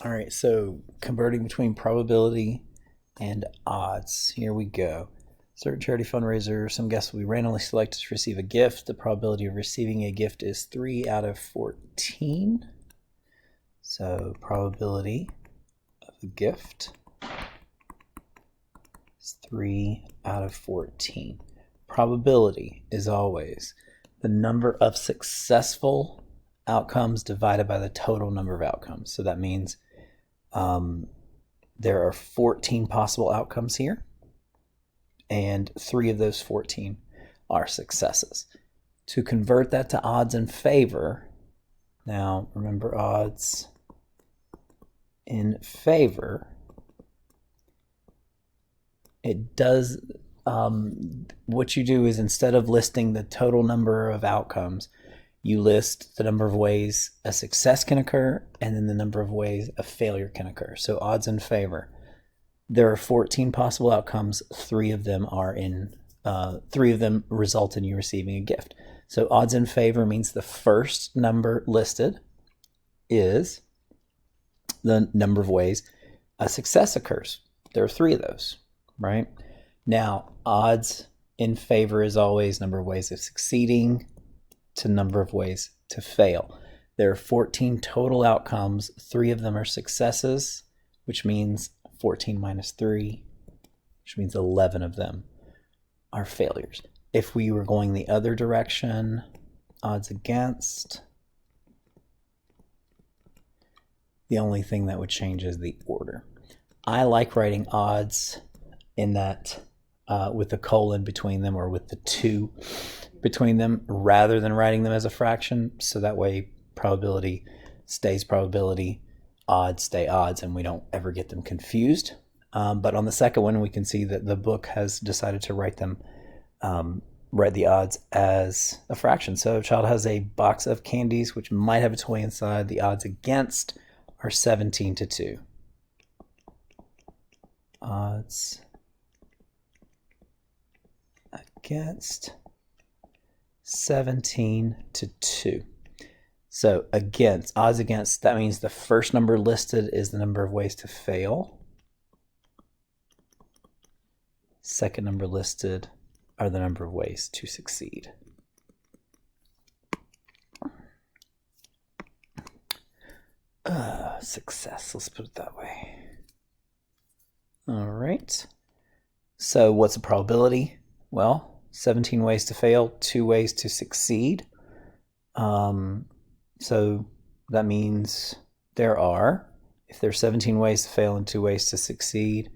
All right, so converting between probability and odds. Here we go. Certain charity fundraiser, some guests will be randomly selected to receive a gift. The probability of receiving a gift is 3 out of 14. So probability of a gift is 3 out of 14. Probability is always the number of successful outcomes divided by the total number of outcomes. So that means there are 14 possible outcomes here, and 3 of those 14 are successes. To convert that to odds in favor, now remember odds in favor, it does, what you do is instead of listing the total number of outcomes, you list the number of ways a success can occur and then the number of ways a failure can occur. So odds in favor. There are 14 possible outcomes. 3 of them result in you receiving a gift. So odds in favor means the first number listed is the number of ways a success occurs. There are 3 of those, right? Now, odds in favor is always number of ways of succeeding to number of ways to fail. There are 14 total outcomes. 3 of them are successes, which means 14 minus 3, which means 11 of them are failures. If we were going the other direction, odds against, the only thing that would change is the order. I like writing odds in that with a colon between them or with the 2 between them rather than writing them as a fraction. So that way probability stays probability, odds stay odds, and we don't ever get them confused. But on the second one, we can see that the book has decided to write the odds as a fraction. So if a child has a box of candies, which might have a toy inside, the odds against are 17 to 2. Odds against 17 to 2. So odds against, that means the first number listed is the number of ways to fail. Second number listed are the number of ways to succeed. Success, let's put it that way. All right. So what's a probability? Well, 17 ways to fail, 2 ways to succeed. So that means if there's 17 ways to fail and 2 ways to succeed,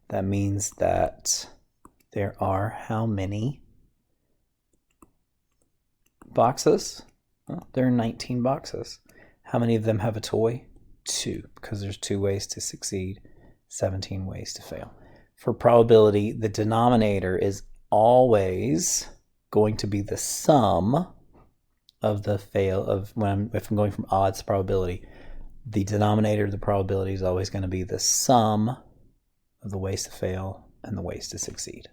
that means that there are how many boxes? Well, there are 19 boxes. How many of them have a toy? 2, because there's 2 ways to succeed, 17 ways to fail. For probability, the denominator is always going to be the sum of the if I'm going from odds to probability, the denominator of the probability is always going to be the sum of the ways to fail and the ways to succeed.